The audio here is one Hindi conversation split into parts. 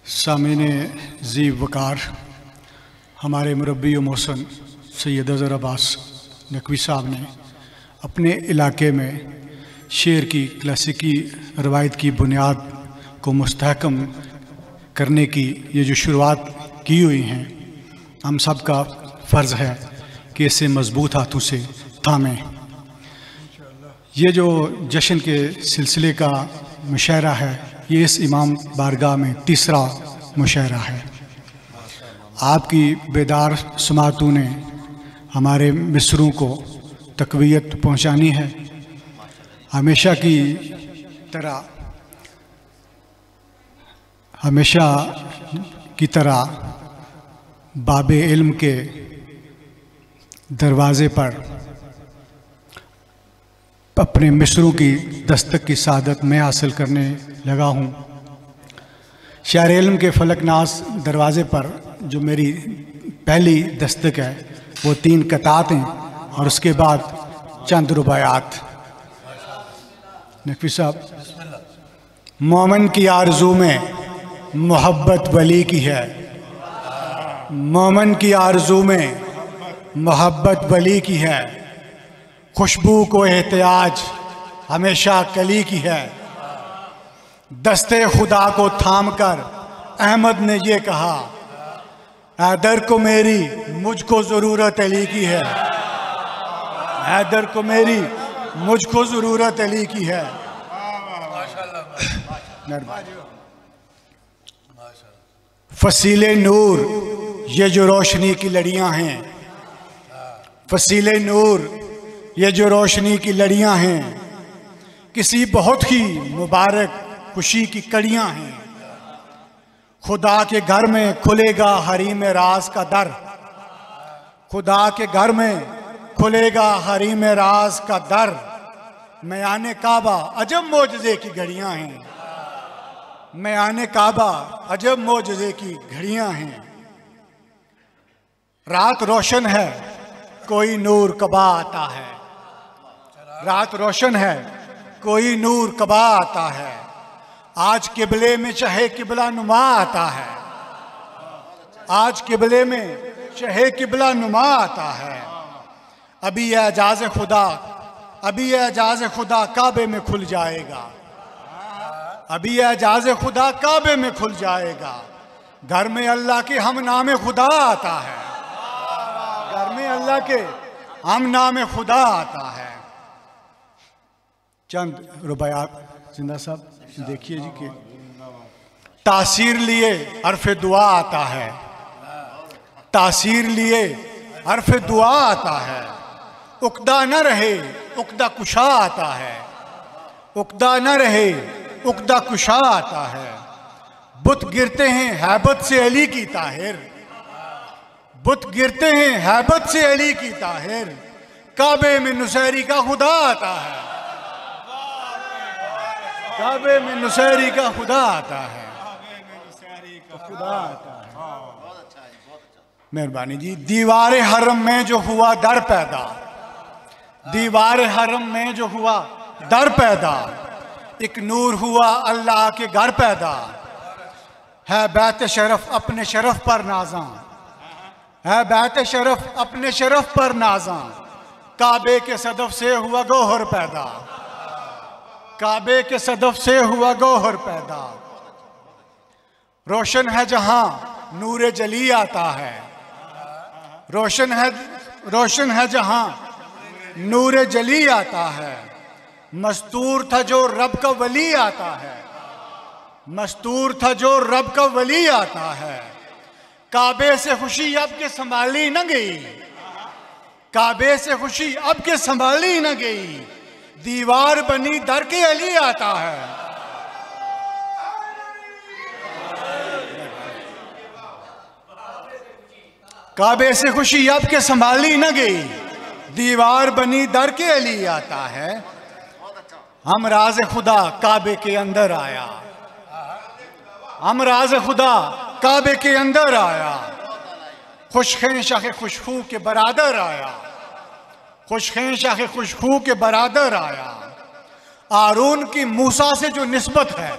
सामीन ज़ी वकार हमारे मुरब्बी व मोहसन सैयद अज़हर अब्बास नकवी साहब ने अपने इलाके में शेर की क्लासिकी रवायत की बुनियाद को मुस्तहकम करने की ये जो शुरुआत की हुई हैं, हम सब का फ़र्ज़ है कि इसे मज़बूत हाथों से थामें। ये जो जश्न के सिलसिले का मुशायरा है, ये इस इमाम बारगाह में तीसरा मुशायरा है। आपकी बेदार समातों ने हमारे मिसरों को तक़वियत पहुँचानी है। हमेशा की तरह बाबे इल्म के दरवाज़े पर अपने मिसरों की दस्तक की सादत में हासिल करने लगा हूँ। शायर इल्म के फलकनास दरवाज़े पर जो मेरी पहली दस्तक है वो 3 कतात हैं और उसके बाद चंद रुबायात। नकवी साहब, मोमिन की आरज़ू में मोहब्बत वली की है, मोमिन की आरज़ू में मोहब्बत वली की है, खुशबू को एहतियाज हमेशा कली की है। दस्ते खुदा को थाम कर अहमद ने ये कहा, हैदर को मेरी मुझको ज़रूरत अली की है, हैदर को मेरी मुझको ज़रूरत अली की है। फसीले नूर ये जो रोशनी की लड़ियां हैं, फसीले नूर ये जो रोशनी की लड़ियां हैं, किसी बहुत ही मुबारक खुशी की कड़ियां हैं। खुदा के घर में खुलेगा हरीम राज का दर, खुदा के घर में खुलेगा हरीम राज का दर। मयाने काबा अजब मोजज़े की घड़ियां हैं, मयाने काबा अजब मोजज़े की घड़ियां हैं। रात रोशन है कोई नूर कबा आता है, रात रोशन है कोई नूर कबा आता है। आज किबले में चाहे किबला नुमा आता है, आज किबले में चाहे किबला नुमा आता है। अभी एजाज़ खुदा, अभी एजाज़ खुदा काबे में खुल जाएगा, अभी एजाज़ खुदा काबे में खुल जाएगा। घर में अल्लाह के हम नाम खुदा आता है, घर में अल्लाह के हम नाम खुदा आता है। चंद रुबायात जिंदा साहब देखिए जी कि तासीर लिए हर्फ दुआ आता है, तासीर लिए हर्फ दुआ आता है। उक्दा न रहे उक्दा कुशा आता है, उक्दा न रहे उक्दा कुशा आता है। बुत गिरते हैं हैबत से अली की ताहिर, बुत गिरते हैं हैबत से अली की ताहिर। काबे में नुसैरी का खुदा आता है, काबे में नुसैरी का खुदा आता है, खुदा आता है। मेहरबानी जी। दीवार हरम में जो हुआ दर पैदा, दीवार हरम में जो हुआ दर पैदा, एक नूर हुआ अल्लाह के घर पैदा। है बैत शरफ अपने शरफ पर नाज़ां, है बैत शरफ अपने शरफ पर नाज़ां। काबे के सदफ से हुआ गौहर पैदा, काबे के सदफ से हुआ गौहर पैदा। रोशन है जहां नूर जली आता है, रोशन है जहां नूर जली आता है। मस्तूर था जो रब का वली आता है, मस्तूर था जो रब का वली आता है। काबे से खुशी अब के संभाली न गई, काबे से खुशी अब के संभाली न गई। दीवार बनी दर के अली आता है, काबे से खुशी अब के संभाली न गई। दीवार बनी दर के अली आता है। हम राज खुदा काबे के अंदर आया, हम राज खुदा काबे के अंदर आया। खुशखें शाखे खुशबू के बरादर आया, खुशखें शाखे खुशबू के बरादर आया। आरून की मूसा से जो निस्बत है,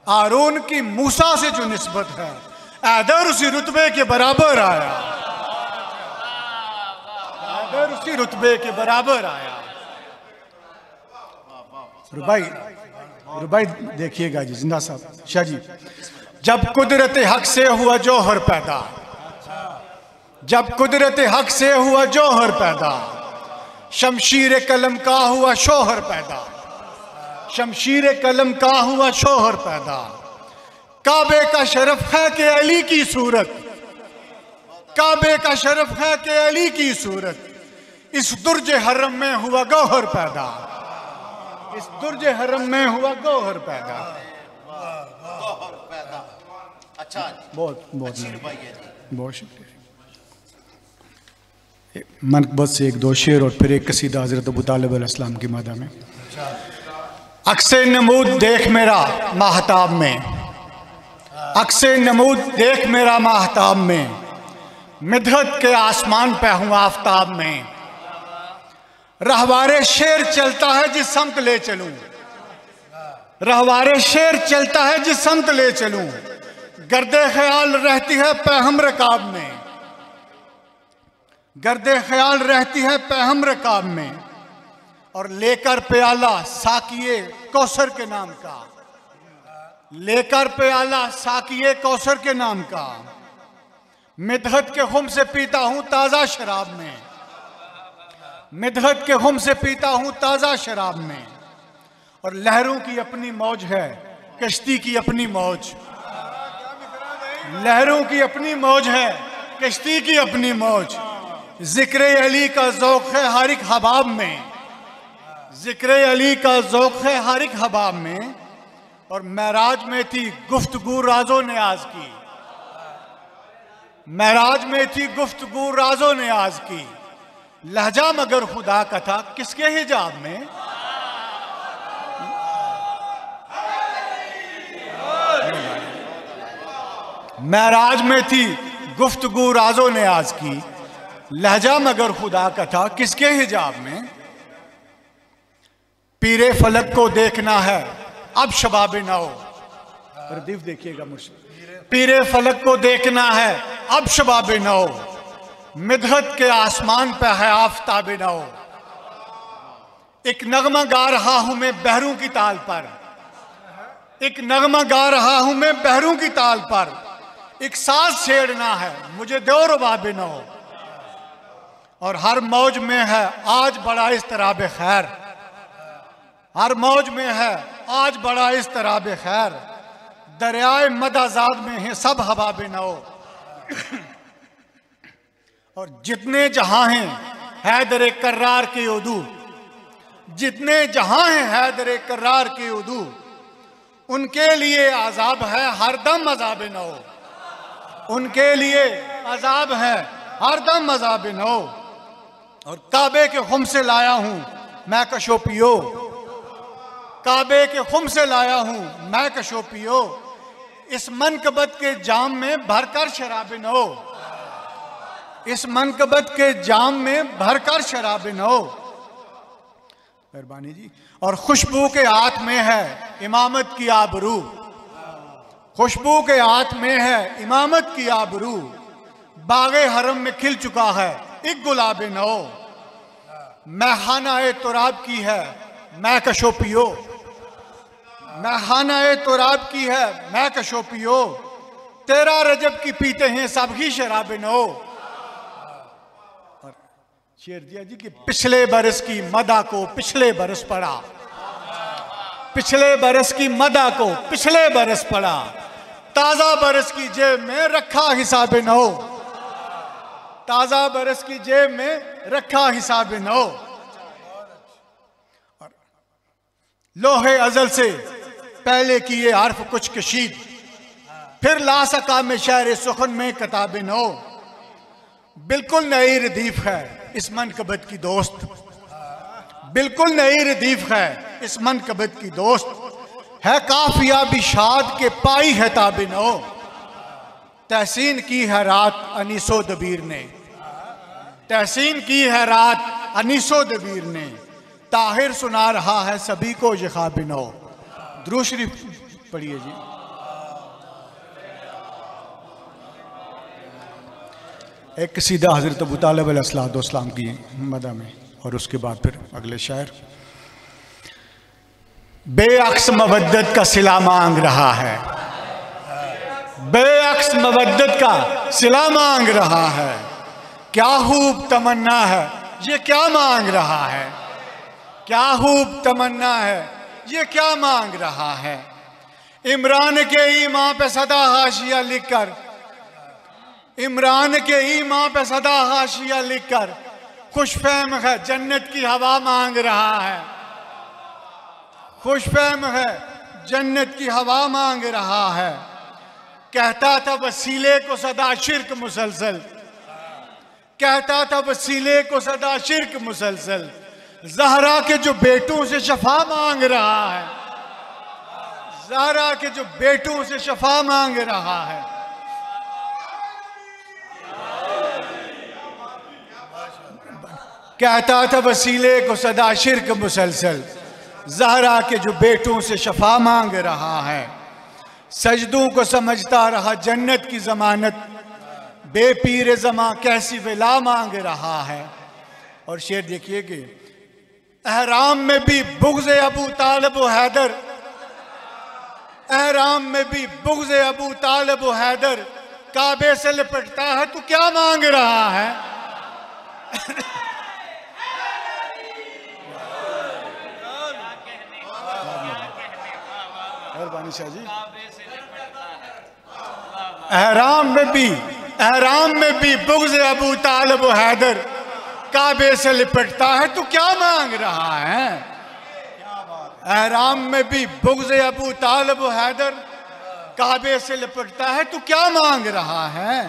हारून की मूसा से जो निस्बत है, हैदर उसी रुतबे के बराबर आया, हैदर उसी रुतबे के बराबर आया। रुबाई देखिएगा जी, जिंदा साहब शाह जी। जब कुदरत हक से हुआ जौहर पैदा, जब कुदरत हक से हुआ जौहर पैदा, शमशीर कलम का हुआ शोहर पैदा, शमशीर कलम का हुआ शोहर पैदा। काबे का शरफ है कि अली की सूरत, काबे का शरफ है कि अली की सूरत, इस दुर्ज हरम में हुआ गौहर पैदा, इस दुर्ज हरम में हुआ गौहर पैदा। अच्छा, बहुत बहुत बहुत शुक्रिया। मनकबत से एक दो शेर और फिर एक कसीदा हजरत अबू तालिब अलैहिस्सलाम की मादा में। अक्से नमूद देख मेरा महताब में, अक्से नमूद देख मेरा महताब में, मिदहत के आसमान पे हूँ आफताब में। रहवारे शेर चलता है जिस समत ले चलूं, रहवारे शेर चलता है जिस समत ले चलूं, गर्दे ख्याल रहती है पैहम रकाब में, गर्दे ख्याल रहती है पैहम रकाब में। और लेकर प्याला साकिए कौसर के नाम का, लेकर प्याला साकिए कौसर के नाम का, मिदहत के खुम से पीता हूं ताजा शराब में, मिदहत के खुम से पीता हूं ताजा शराब में। और लहरों की अपनी मौज है, कश्ती की अपनी मौज, लहरों की अपनी मौज है, कश्ती की अपनी मौज। जिक्र अली का ज़ौक़ है हर एक हबाब में, जिक्र अली का ज़ौक़ है हर एक हबाब में। और महराज में थी गुफ्तगू राजो न्याज की, महराज में थी गुफ्तगू राजो न्याज की, लहजा मगर खुदा का था किसके हिजाब में। महराज में थी गुफ्तगू राजो न्याज की, लहजा मगर खुदा का था किसके हिजाब में। पीरे फलक को देखना है अब शबाब नौ, रदीफ देखिएगा मुझसे। पीरे फलक को देखना है अब शबाब नौ, मिदहत के आसमान पे है आफताब नौ। एक नगमा गा रहा हूं मैं बहरूं की ताल पर, एक नगमा गा रहा हूं मैं बहरूं की ताल पर, एक साज छेड़ना है मुझे दो रुबाब नौ। और हर मौज में है आज बड़ा इस्तराब खैर, हर मौज में है आज बड़ा इस्तराब खैर, दरियाए मदाजाद में है सब हबाब नौ। और जितने जहां हैं हैदर कर्रार के उदू, जितने जहां हैं हैदर कर्रार के उदू, उनके लिए अजाब है हर दम अजाब नौ, उनके लिए अजाब है हर दम अजाब नौ। और काबे के खुम से लाया हूं मैं कशोपियो, काबे के खुम से लाया हूं मैं कशोपियो, इस मनकबत के जाम में भरकर शराब नो, इस मनकबत के जाम में भरकर शराब नो। मेहरबानी जी। और खुशबू के हाथ में है इमामत की आबरू, खुशबू के हाथ में है इमामत की आबरू, बागे हरम में खिल चुका है एक गुलाब नौ। मैखाना ए तुराब की है मैं कशोपियो, मैखाना ए तुराब की है मैं कशोपियो, तेरा रजब की पीते हैं सब ही शराब नौ। और शेर दिया जी कि पिछले बरस की मदा को पिछले बरस पड़ा, पिछले बरस की मदा को पिछले बरस पड़ा, ताजा बरस की जेब में रखा हिसाब नौ, ताजा बरस की जेब में रखा हिसाब नौ। और लोहे अजल से पहले किए हर्फ कुछ कशीद, फिर ला सका में शहर सुखन में किताब नौ। बिल्कुल नई रदीफ है इस मनकबत की दोस्त, बिल्कुल नई रदीफ है इस मनकबत की दोस्त, है काफिया बिशाद के पाई है ताब नौ। तहसीन की है रात अनीसो दबीर ने, तहसीन की है रात अनीसो दबीर ने, ताहिर सुना रहा है सभी को ये ख्वाब नौ। दुरूद शरीफ पढ़िए जी। एक कसीदा हज़रत अबू तालिब अलैहिस्सलाम की मदह में, और उसके बाद फिर अगले शायर। बेअक्स मवद्दत का सिला मांग रहा है, बेअक्स मवद्दत का सिला मांग रहा है, क्या खूब तमन्ना है ये क्या मांग रहा है, क्या खूब तमन्ना है ये क्या मांग रहा है। इमरान के ईमान पे सदा हाशिया लिखकर, इमरान के ईमान पे सदा हाशिया लिखकर खुशफहम है जन्नत की हवा मांग रहा है, खुशफहम है जन्नत की हवा मांग रहा है। कहता था वसीले को सदा शिर्क मुसलसल, कहता था वसीले को सदा शिर्क मुसलसल, ज़हरा के जो बेटों से शफा मांग रहा है, ज़हरा के जो बेटों से शफा मांग रहा है। कहता था वसीले को सदा शिर्क मुसलसल, ज़हरा के जो बेटों से शफा मांग रहा है। सजदों को समझता रहा जन्नत की ज़मानत, बेपीर ज़मां कैसी विला मांग रहा है। और शेर देखिए कि एहराम में भी बुग़्ज़ अबू तालिब व हैदर, एहराम में भी बुग़्ज़ अबू तालिब व हैदर, काबे से लिपटता है तो क्या मांग रहा है। शाह जी, एहराम में भी बुग़्ज़ अबू तालिब व हैदर, काबे से लिपटता है तो क्या मांग रहा है। एहराम में भी बुग़्ज़ अबू तालिब व हैदर, काबे से लिपटता है तो क्या मांग रहा है।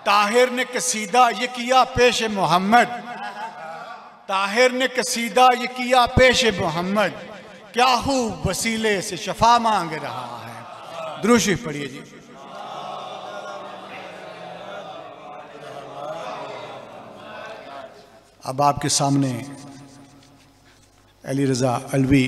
ताहिर ने कसीदा ये किया पेश मोहम्मद, ताहिर ने कसीदा ये किया पेश मोहम्मद, क्या खूब वसीले से शफा मांग रहा है। दुरूद शरीफ पढ़िए जी। अब आपके सामने अली रज़ा अलवी